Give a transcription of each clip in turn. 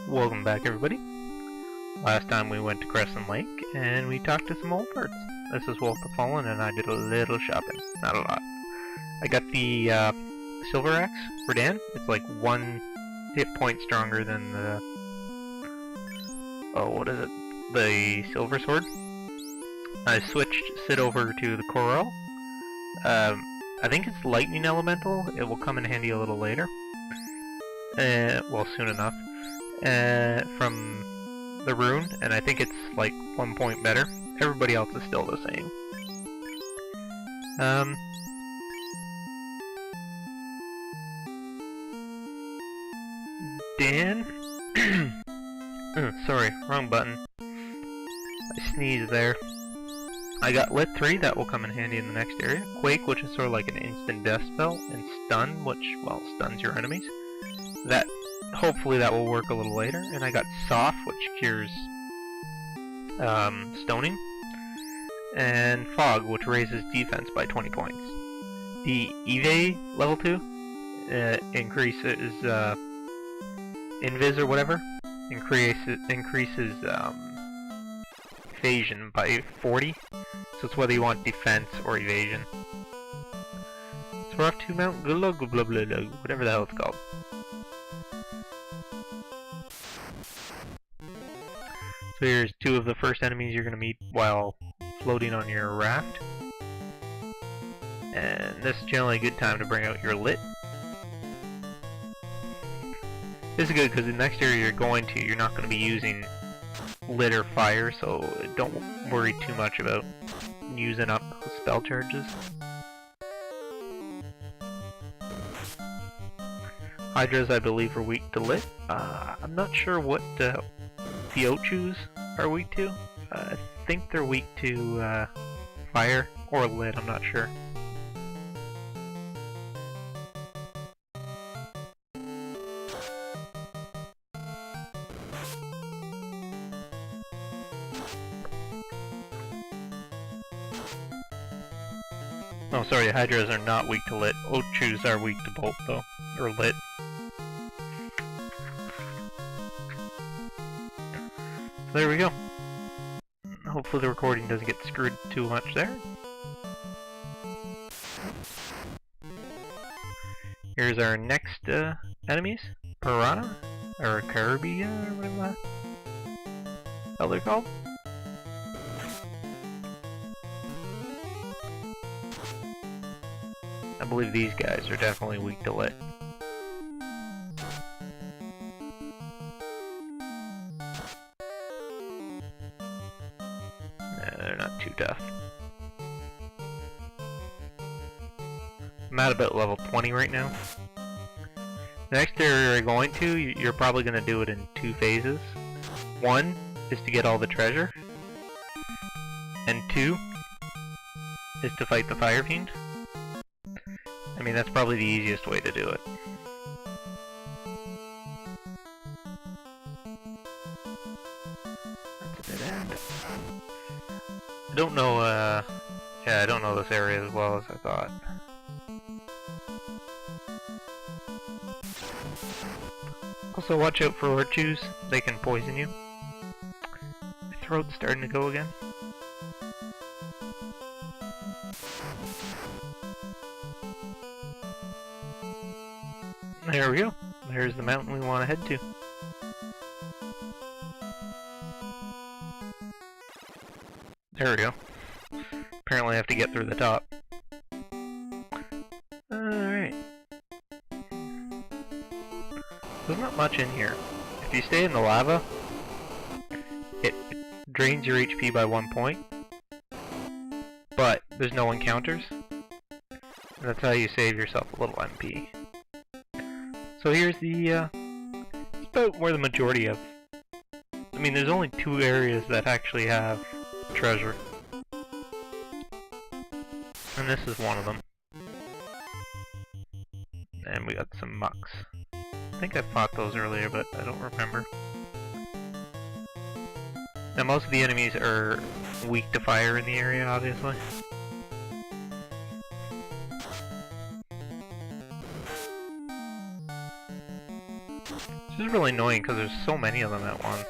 Welcome back, everybody. Last time we went to Crescent Lake and we talked to some old birds. This is Wolf the Fallen, and I did a little shopping. Not a lot. I got the Silver Axe for Dan. It's like 1 hit point stronger than the... oh, what is it? The Silver Sword. I switched Sid over to the Coral. I think it's Lightning Elemental. It will come in handy a little later. Well, soon enough. From the Rune, and I think it's like 1 point better. Everybody else is still the same. Dan? Sorry, wrong button. I sneezed there. I got Lit 3, that will come in handy in the next area. Quake, which is sort of like an instant death spell, and Stun, which, well, stuns your enemies. That, hopefully that will work a little later. And I got Soft, which cures stoning. And Fog, which raises defense by 20 points. The Evade, level 2, increases Invis or whatever. Increases evasion by 40. So it's whether you want defense or evasion. So we're off to Mount Gururlugaludo, whatever the hell it's called. So here's 2 of the first enemies you're going to meet while floating on your raft. And this is generally a good time to bring out your Lit. This is good because the next area you're not going to be using Lit or Fire, so don't worry too much about using up spell charges. Hydras, I believe, are weak to Lit. I'm not sure what the tresures are weak to. I think they're weak to Fire or Lit, I'm not sure. Oh, sorry, Hydras are not weak to Lit. Tresures are weak to both, though. Or Lit. So there we go. Hopefully the recording doesn't get screwed too much there. Here's our next enemies. Piranha? Or Caribia, or whatever the hell they're called. I believe these guys are definitely weak to Lit. Nah, they're not too tough. I'm at about level 20 right now. The next area you're going to, you're probably going to do it in 2 phases. 1 is to get all the treasure. And 2 is to fight the Fire Fiend. I mean, that's probably the easiest way to do it. That's a dead end. I don't know, yeah, I don't know this area as well as I thought. Also, watch out for tresures. They can poison you. My throat's starting to go again. There we go. There's the mountain we want to head to. There we go. Apparently I have to get through the top. Alright. There's not much in here. If you stay in the lava, it drains your HP by 1 point. But there's no encounters. And that's how you save yourself a little MP. So here's the, it's about where the majority of, I mean, there's only 2 areas that actually have treasure. And this is one of them. And we got some mucks. I think I fought those earlier, but I don't remember. Now most of the enemies are weak to fire in the area, obviously. This is really annoying because there's so many of them at once.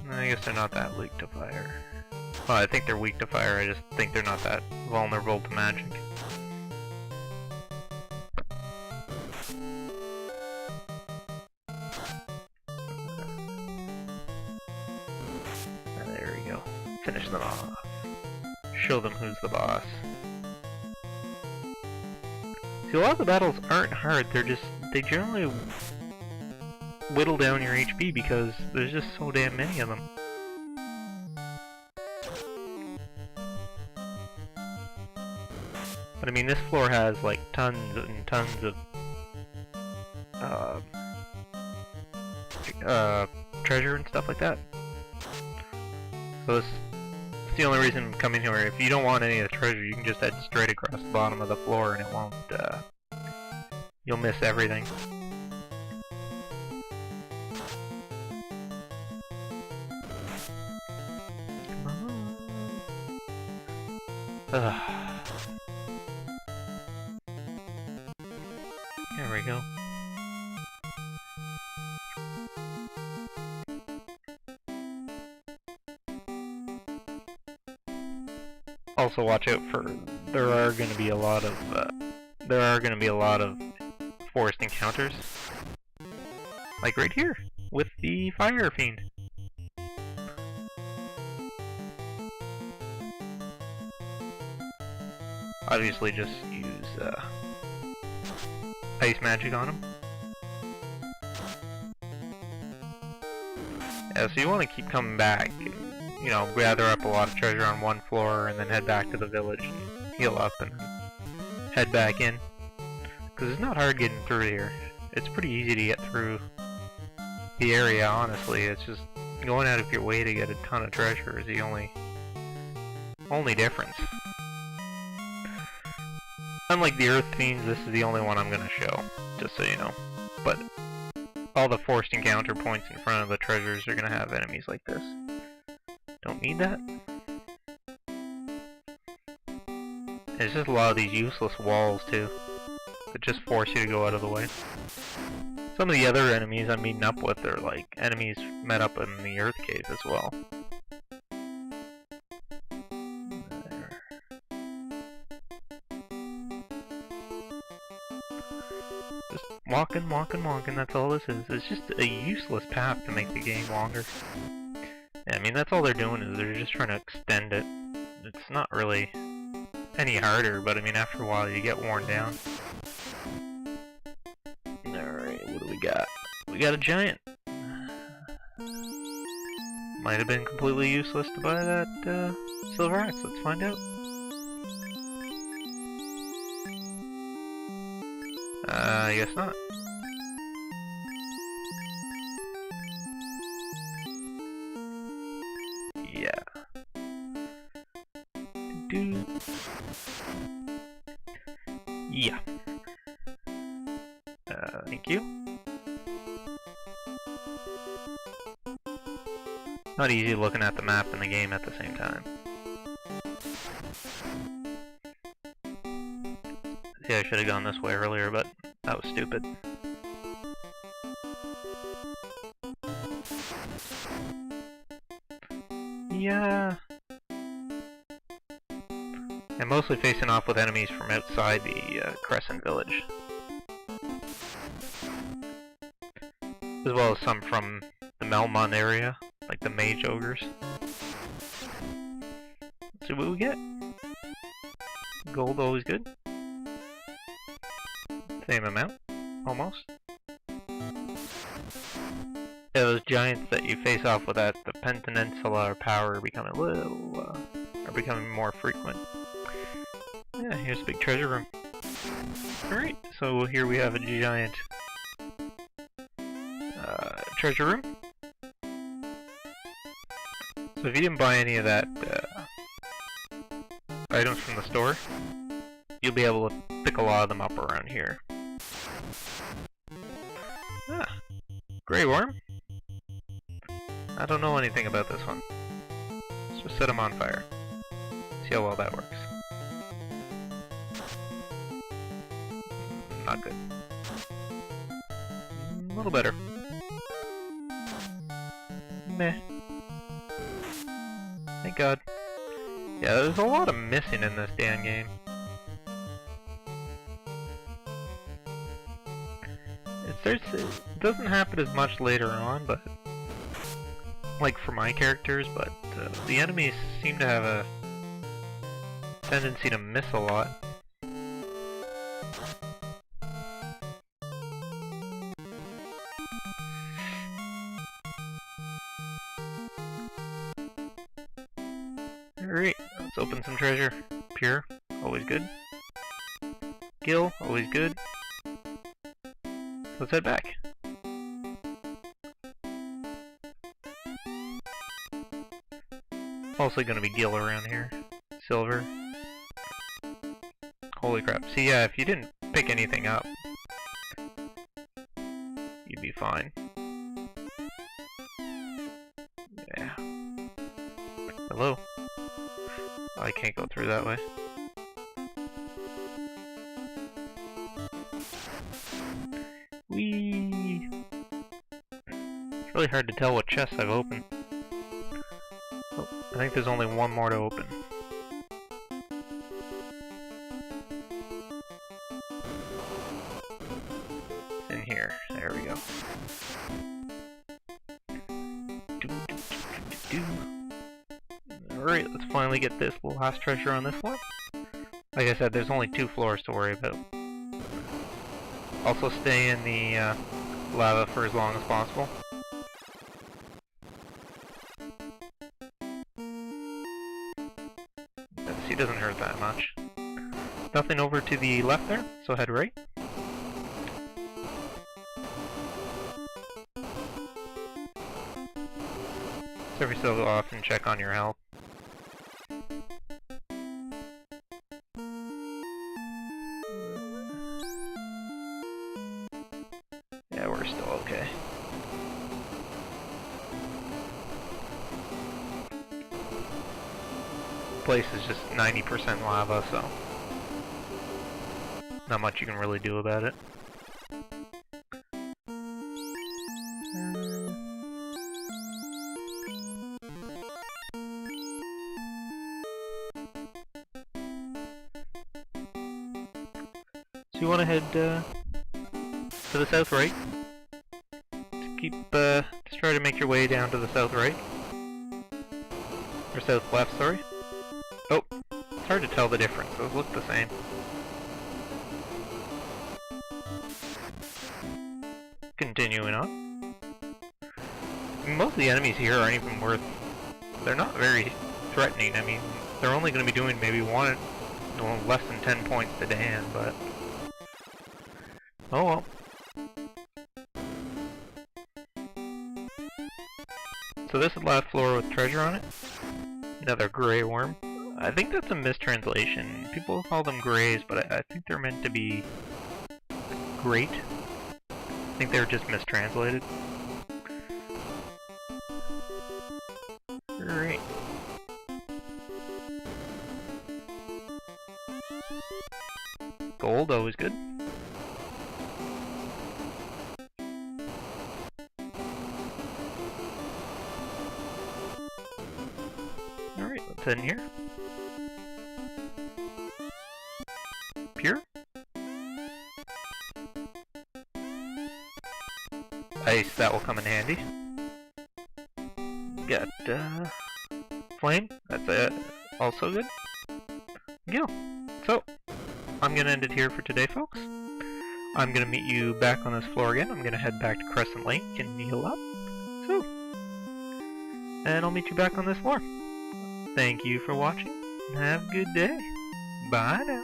I guess they're not that weak to fire. Well, I think they're weak to fire, I just think they're not that vulnerable to magic. There we go. Finish them off. Show them who's the boss. See, a lot of the battles aren't hard, they generally whittle down your HP because there's just so damn many of them. But I mean, this floor has like tons and tons of treasure and stuff like that. So it's the only reason I'm coming here. If you don't want any of the treasure, you can just head straight across the bottom of the floor and it won't, you'll miss everything. There we go. Also, watch out for there are going to be a lot of forest encounters, like right here with the fire fiend. Obviously, just use ice magic on him. Yeah, so you want to keep coming back. You know, gather up a lot of treasure on one floor and then head back to the village and heal up and then head back in. Because it's not hard getting through here. It's pretty easy to get through the area, honestly. It's just going out of your way to get a ton of treasure is the only difference. Unlike the Earth Fiends, this is the only one I'm gonna show, just so you know. But all the forced encounter points in front of the treasures are gonna have enemies like this. Don't need that. There's just a lot of these useless walls too, that just force you to go out of the way. Some of the other enemies I'm meeting up with are like enemies met up in the Earth Cave as well. There. Just walking, that's all this is. It's just a useless path to make the game longer. I mean, that's all they're doing is they're just trying to extend it. It's not really any harder, but I mean, after a while you get worn down. Alright, what do we got? We got a giant. Might have been completely useless to buy that silver axe. Let's find out. I guess not. Yeah. Yeah. Thank you. Not easy looking at the map and the game at the same time. Yeah, I should have gone this way earlier, but that was stupid. Yeah. I'm mostly facing off with enemies from outside the Crescent Village. As well as some from the Melmont area, like the Mage Ogres. Let's see what we get. Gold always good. Same amount, almost. Yeah, those giants that you face off with at the Peninsula Power are becoming becoming more frequent. Yeah, here's a big treasure room. Alright, so here we have a giant treasure room. So if you didn't buy any of that items from the store, you'll be able to pick a lot of them up around here. Ah, Grey Worm? I don't know anything about this one. Let's just set him on fire. See how well that works. Not good. A little better. Meh. Thank God. Yeah, there's a lot of missing in this damn game. It doesn't happen as much later on, but like for my characters, but the enemies seem to have a tendency to miss a lot. Alright, let's open some treasure. Pure, always good. Gil, always good. Let's head back. Also gonna be Gil around here. Silver. Holy crap. See, yeah, if you didn't pick anything up, you'd be fine. Yeah. Hello. Oh, I can't go through that way. Whee! It's really hard to tell what chests I've opened. Oh, I think there's only one more to open. In here. There we go. Alright, let's finally get this last treasure on this one. Like I said, there's only 2 floors to worry about. Also stay in the lava for as long as possible. See, it doesn't hurt that much. Nothing over to the left there, so head right. So every so often check on your health. Yeah, we're still okay. Place is just 90% lava, so not much you can really do about it. So you want to head to the south right. Just try to make your way down to the south right. Or south left, sorry. Oh, it's hard to tell the difference, those look the same. Continuing on. Most of the enemies here aren't even worth... They're not very threatening. I mean, they're only going to be doing maybe less than 10 points to Dan, but... Oh well. So this is the last floor with treasure on it. Another gray worm. I think that's a mistranslation. People call them grays, but I think they're meant to be great. I think they're just mistranslated. Great. Gold, always good. Alright, let's head in here. Pure? Ice, that will come in handy. Got, flame, that's also good. Yeah, so, I'm gonna end it here for today, folks. I'm gonna meet you back on this floor again. I'm gonna head back to Crescent Lake and heal up. So, and I'll meet you back on this floor. Thank you for watching, and have a good day. Bye now.